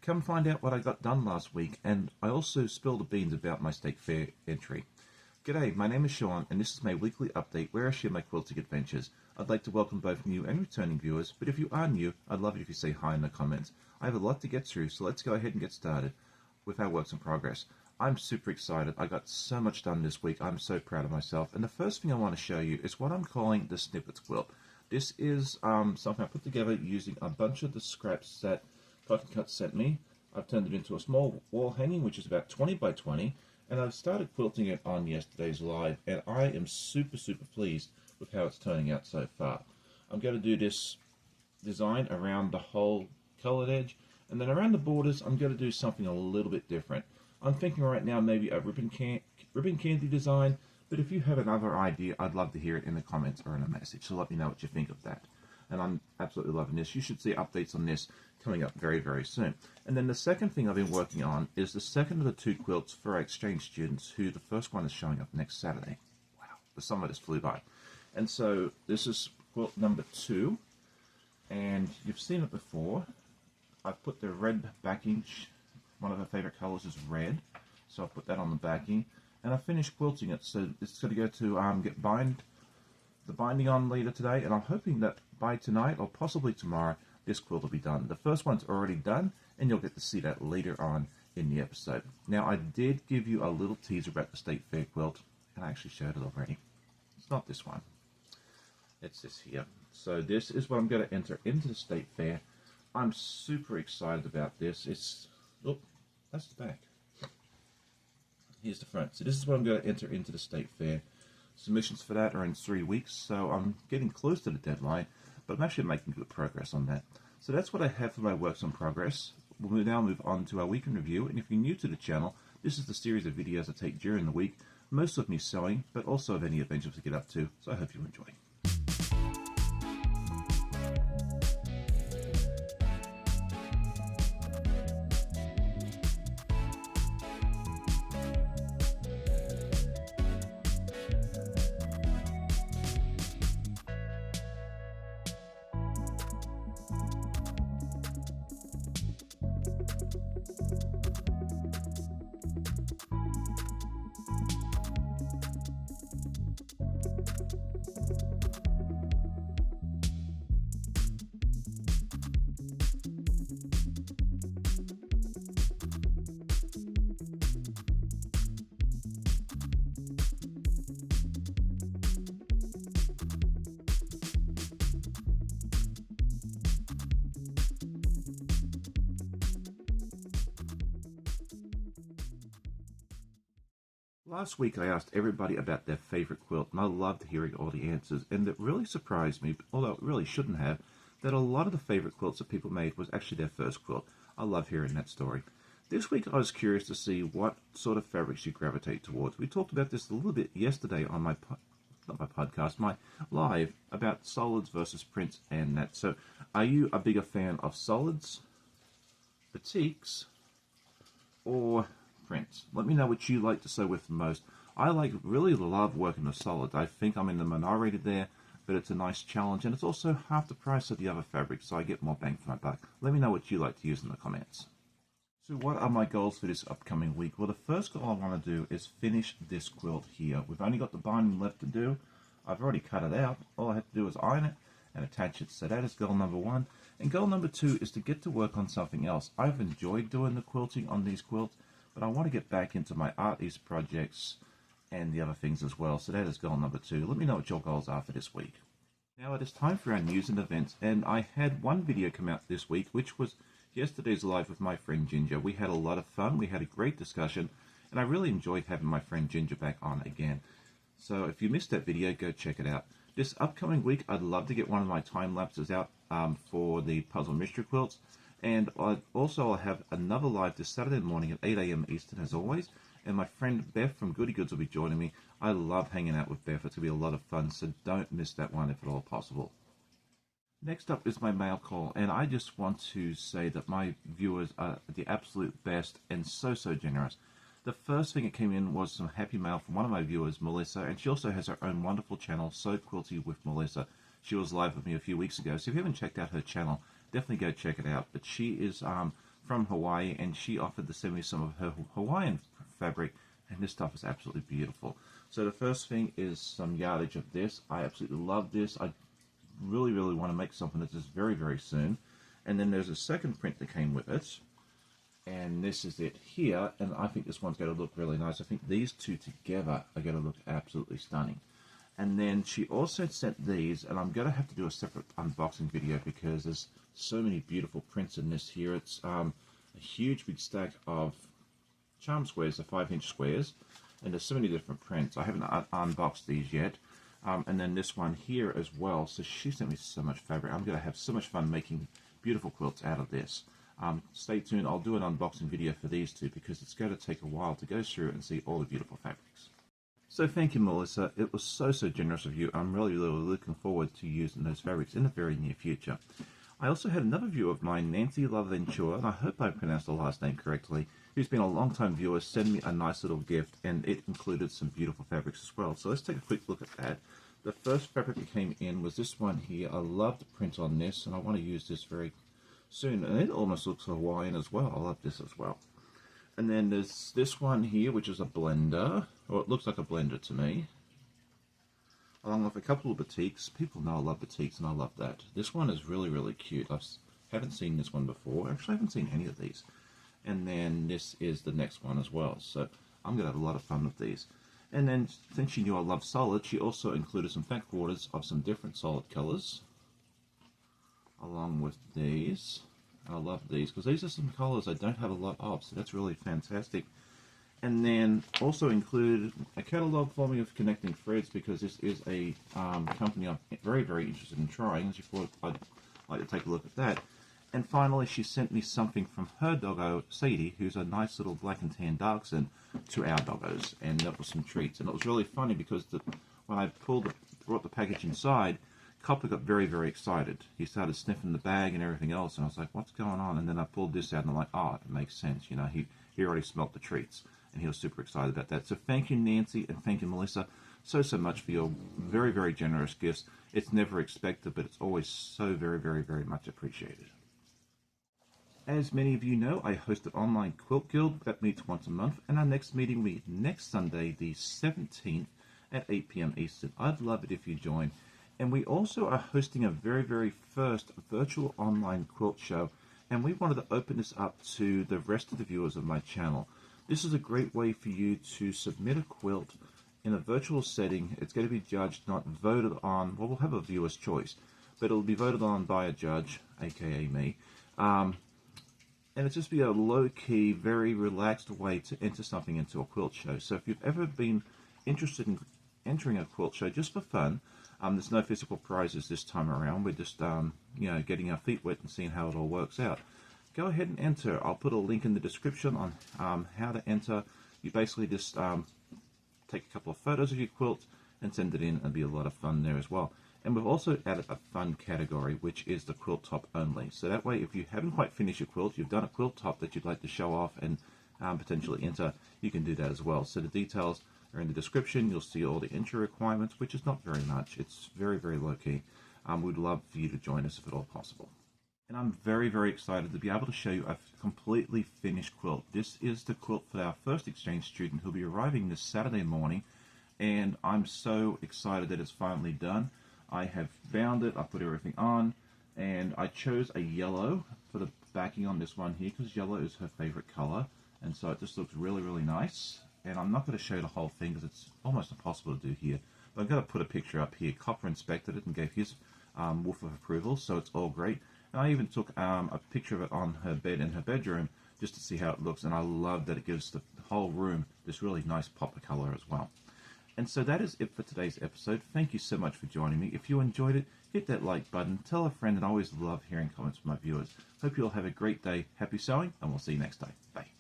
Come find out what I got done last week, and I also spilled the beans about my state fair entry. G'day, my name is Sean, and this is my weekly update where I share my quilting adventures. I'd like to welcome both new and returning viewers, but if you are new, I'd love it if you say hi in the comments. I have a lot to get through, so let's go ahead and get started with our works in progress. I'm super excited. I got so much done this week. I'm so proud of myself. And the first thing I want to show you is what I'm calling the snippets quilt. This is something I put together using a bunch of the scraps that Cotton Cut sent me. I've turned it into a small wall hanging, which is about 20 by 20, and I've started quilting it on yesterday's live, and I am super pleased with how it's turning out so far. I'm going to do this design around the whole colored edge, and then around the borders I'm going to do something a little bit different. I'm thinking right now maybe a ribbon candy design, but if you have another idea, I'd love to hear it in the comments or in a message, so let me know what you think of that. And I'm absolutely loving this. You should see updates on this coming up very soon. And then the second thing I've been working on is the second of the two quilts for our exchange students, who the first one is showing up next Saturday. Wow, the summer just flew by. And so this is quilt number 2, and you've seen it before. I've put the red backing. One of her favorite colors is red, so I put that on the backing, and I finished quilting it. So it's going to go to get the binding on later today, and I'm hoping that by tonight or possibly tomorrow this quilt will be done. The first one's already done, and you'll get to see that later on in the episode. Now, I did give you a little teaser about the State Fair quilt, and I actually showed it already. It's not this one. It's this here. So this is what I'm going to enter into the State Fair. I'm super excited about this. It's, oh, that's the back. Here's the front. So this is what I'm going to enter into the State Fair. Submissions for that are in 3 weeks, so I'm getting close to the deadline, but I'm actually making good progress on that. So that's what I have for my works in progress. We'll now move on to our week in review, and if you're new to the channel, this is the series of videos I take during the week, most of me sewing, but also of any adventures to get up to, so I hope you enjoy. Last week I asked everybody about their favorite quilt, and I loved hearing all the answers, and it really surprised me, although it really shouldn't have, that a lot of the favorite quilts that people made was actually their first quilt. I love hearing that story. This week I was curious to see what sort of fabrics you gravitate towards. We talked about this a little bit yesterday on my my live, about solids versus prints and that. So are you a bigger fan of solids, batiks, or prints? Let me know what you like to sew with the most. I really love working with solids. I think I'm in the minority there, but it's a nice challenge, and it's also half the price of the other fabrics, so I get more bang for my buck. Let me know what you like to use in the comments. So what are my goals for this upcoming week? Well, the first goal I want to do is finish this quilt here. We've only got the binding left to do. I've already cut it out. All I have to do is iron it and attach it. So that is goal number 1. And goal number 2 is to get to work on something else. I've enjoyed doing the quilting on these quilts, but I want to get back into my Art East projects and the other things as well. So that is goal number 2. Let me know what your goals are for this week. Now it is time for our news and events, and I had one video come out this week, which was yesterday's live with my friend Ginger. We had a lot of fun. We had a great discussion, and I really enjoyed having my friend Ginger back on again. So if you missed that video, go check it out. This upcoming week, I'd love to get one of my time lapses out for the puzzle mystery quilts. And I'll have another live this Saturday morning at 8 a.m. Eastern, as always. And my friend Beth from Goody Goods will be joining me. I love hanging out with Beth. It's going to be a lot of fun, so don't miss that one if at all possible. Next up is my mail call, and I just want to say that my viewers are the absolute best and so generous. The first thing that came in was some happy mail from one of my viewers, Melissa, and she also has her own wonderful channel, So Quilty with Melissa. She was live with me a few weeks ago, so if you haven't checked out her channel, definitely go check it out. But she is from Hawaii, and she offered to send me some of her Hawaiian fabric, and this stuff is absolutely beautiful. So the first thing is some yardage of this. I absolutely love this. I really want to make something of this very, very soon. And then there's a second print that came with it, and this is it here, and I think this one's going to look really nice. I think these two together are going to look absolutely stunning. And then she also sent these, and I'm going to have to do a separate unboxing video because there's so many beautiful prints in this here. It's a huge big stack of charm squares, the 5-inch squares, and there's so many different prints. I haven't unboxed these yet. And then this one here as well. So she sent me so much fabric. I'm going to have so much fun making beautiful quilts out of this. Stay tuned. I'll do an unboxing video for these two because it's going to take a while to go through and see all the beautiful fabrics. So thank you, Melissa. It was so generous of you. I'm really looking forward to using those fabrics in the very near future. I also had another viewer of mine, Nancy Laventura, and I hope I pronounced the last name correctly, who's been a long-time viewer, send me a nice little gift, and it included some beautiful fabrics as well. So let's take a quick look at that. The first fabric that came in was this one here. I love the print on this, and I want to use this very soon. And it almost looks Hawaiian as well. I love this as well. And then there's this one here, which is a blender, or it looks like a blender to me, along with a couple of batiks. People know I love batiks, and I love that. This one is really cute. I haven't seen this one before. Actually, I haven't seen any of these. And then this is the next one as well. So I'm going to have a lot of fun with these. And then, since she knew I love solid, she also included some back quarters of some different solid colors, along with these. I love these because these are some colors I don't have a lot of, so that's really fantastic. And then also included a catalog for me of connecting threads because this is a company I'm very interested in trying. As you thought, I'd like to take a look at that. And finally, she sent me something from her doggo, Sadie, who's a nice little black and tan dachshund, to our doggos, and that was some treats. And it was really funny because when I brought the package inside, Copper got very excited. He started sniffing the bag and everything else, and I was like, what's going on? And then I pulled this out, and I'm like, oh, it makes sense. You know, he already smelt the treats, and he was super excited about that. So thank you, Nancy, and thank you, Melissa, so much for your very generous gifts. It's never expected, but it's always so very much appreciated. As many of you know, I host an online quilt guild that meets once a month, and our next meeting will be next Sunday, the 17th at 8 p.m. Eastern. I'd love it if you join. And we also are hosting a very first virtual online quilt show, and we wanted to open this up to the rest of the viewers of my channel. This is a great way for you to submit a quilt in a virtual setting. It's going to be judged, not voted on. Well, we'll have a viewer's choice, but it'll be voted on by a judge, aka me. And it'll just be a low-key, very relaxed way to enter something into a quilt show. So if you've ever been interested in entering a quilt show just for fun, there's no physical prizes this time around. We're just, you know, getting our feet wet and seeing how it all works out. Go ahead and enter. I'll put a link in the description on how to enter. You basically just take a couple of photos of your quilt and send it in. It'll be a lot of fun there as well. And we've also added a fun category, which is the quilt top only. So that way, if you haven't quite finished your quilt, you've done a quilt top that you'd like to show off and potentially enter, you can do that as well. So the details are in the description. You'll see all the entry requirements, which is not very much. It's very low-key. We'd love for you to join us if at all possible. And I'm very excited to be able to show you a completely finished quilt. This is the quilt for our first exchange student who'll be arriving this Saturday morning, and I'm so excited that it's finally done. I have bound it, I put everything on, and I chose a yellow for the backing on this one here because yellow is her favorite color, and so it just looks really nice. And I'm not going to show you the whole thing because it's almost impossible to do here, but I'm going to put a picture up here. Copper inspected it and gave his woof of approval, so it's all great. And I even took a picture of it on her bed in her bedroom just to see how it looks, and I love that it gives the whole room this really nice pop of color as well. And so that is it for today's episode. Thank you so much for joining me. If you enjoyed it, hit that like button, tell a friend, and I always love hearing comments from my viewers. Hope you all have a great day. Happy sewing, and we'll see you next time. Bye.